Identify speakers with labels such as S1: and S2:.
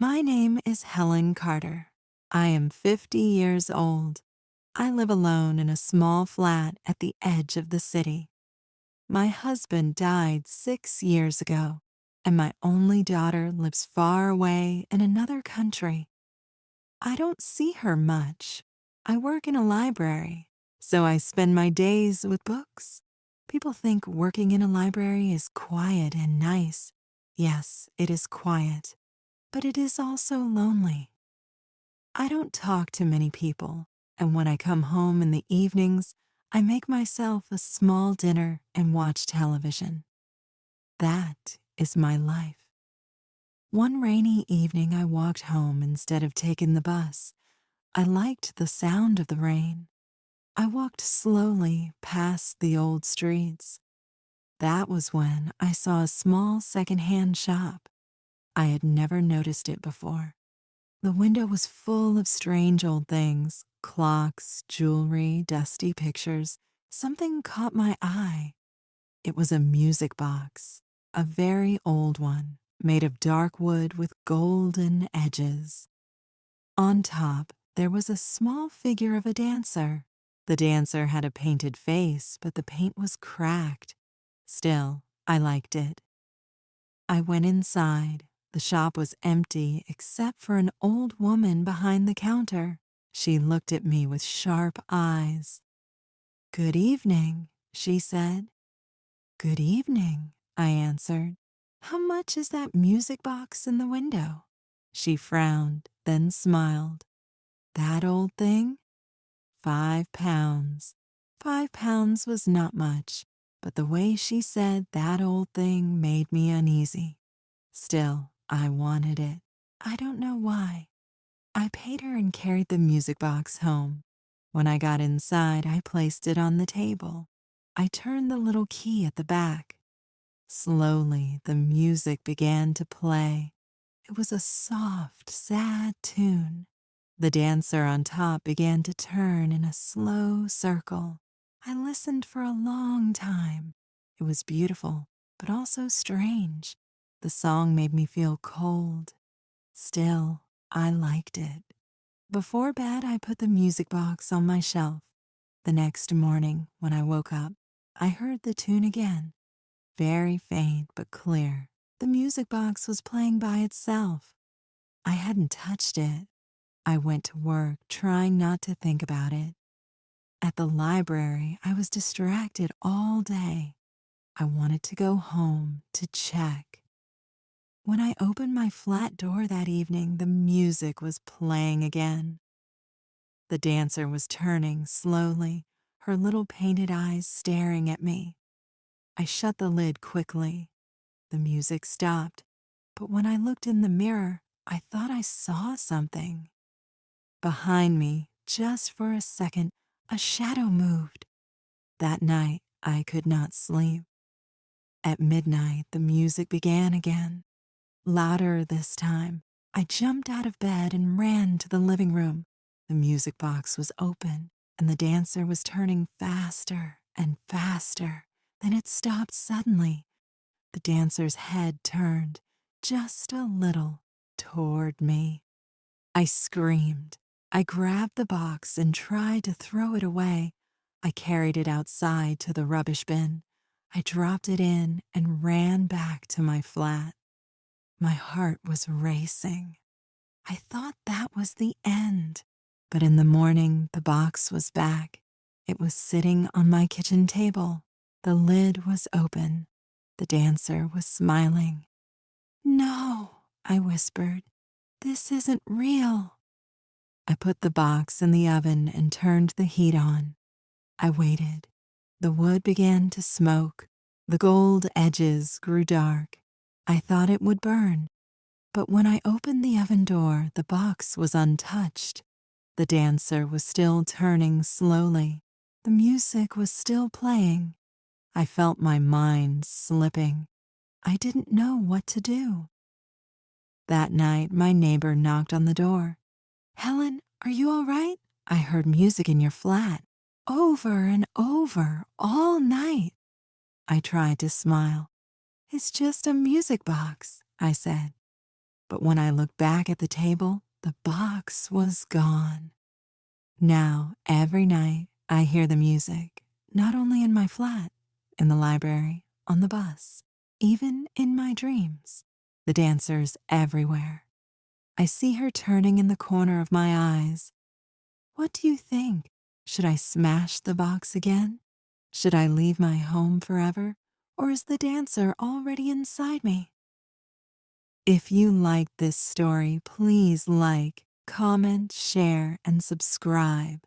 S1: My name is Helen Carter. I am 50 years old. I live alone in a small flat at the edge of the city. My husband died 6 years ago, and my only daughter lives far away in another country. I don't see her much. I work in a library, so I spend my days with books. People think working in a library is quiet and nice. Yes, it is quiet, but it is also lonely. I don't talk to many people, and when I come home in the evenings, I make myself a small dinner and watch television. That is my life. One rainy evening, I walked home instead of taking the bus. I liked the sound of the rain. I walked slowly past the old streets. That was when I saw a small secondhand shop. I had never noticed it before. The window was full of strange old things, clocks, jewelry, dusty pictures. Something caught my eye. It was a music box, a very old one, made of dark wood with golden edges. On top, there was a small figure of a dancer. The dancer had a painted face, but the paint was cracked. Still, I liked it. I went inside. The shop was empty except for an old woman behind the counter. She looked at me with sharp eyes. "Good evening," she said. "Good evening," I answered. "How much is that music box in the window?" She frowned, then smiled. "That old thing? £5. £5 was not much, but the way she said that old thing made me uneasy. Still, I wanted it. I don't know why. I paid her and carried the music box home. When I got inside, I placed it on the table. I turned the little key at the back. Slowly, the music began to play. It was a soft, sad tune. The dancer on top began to turn in a slow circle. I listened for a long time. It was beautiful, but also strange. The song made me feel cold. Still, I liked it. Before bed, I put the music box on my shelf. The next morning, when I woke up, I heard the tune again. Very faint but clear. The music box was playing by itself. I hadn't touched it. I went to work, trying not to think about it. At the library, I was distracted all day. I wanted to go home to check. When I opened my flat door that evening, the music was playing again. The dancer was turning slowly, her little painted eyes staring at me. I shut the lid quickly. The music stopped, but when I looked in the mirror, I thought I saw something. Behind me, just for a second, a shadow moved. That night, I could not sleep. At midnight, the music began again. Louder this time. I jumped out of bed and ran to the living room. The music box was open, and the dancer was turning faster and faster. Then it stopped suddenly. The dancer's head turned, just a little, toward me. I screamed. I grabbed the box and tried to throw it away. I carried it outside to the rubbish bin. I dropped it in and ran back to my flat. My heart was racing. I thought that was the end. But in the morning, the box was back. It was sitting on my kitchen table. The lid was open. The dancer was smiling. "No," I whispered. "This isn't real." I put the box in the oven and turned the heat on. I waited. The wood began to smoke. The gold edges grew dark. I thought it would burn. But when I opened the oven door, the box was untouched. The dancer was still turning slowly. The music was still playing. I felt my mind slipping. I didn't know what to do. That night, my neighbor knocked on the door. "Helen, are you all right? I heard music in your flat, over and over, all night." I tried to smile. "It's just a music box," I said. But when I looked back at the table, the box was gone. Now, every night, I hear the music, not only in my flat, in the library, on the bus, even in my dreams. The dancer's everywhere. I see her turning in the corner of my eyes. What do you think? Should I smash the box again? Should I leave my home forever? Or is the dancer already inside me? If you liked this story, please like, comment, share, and subscribe.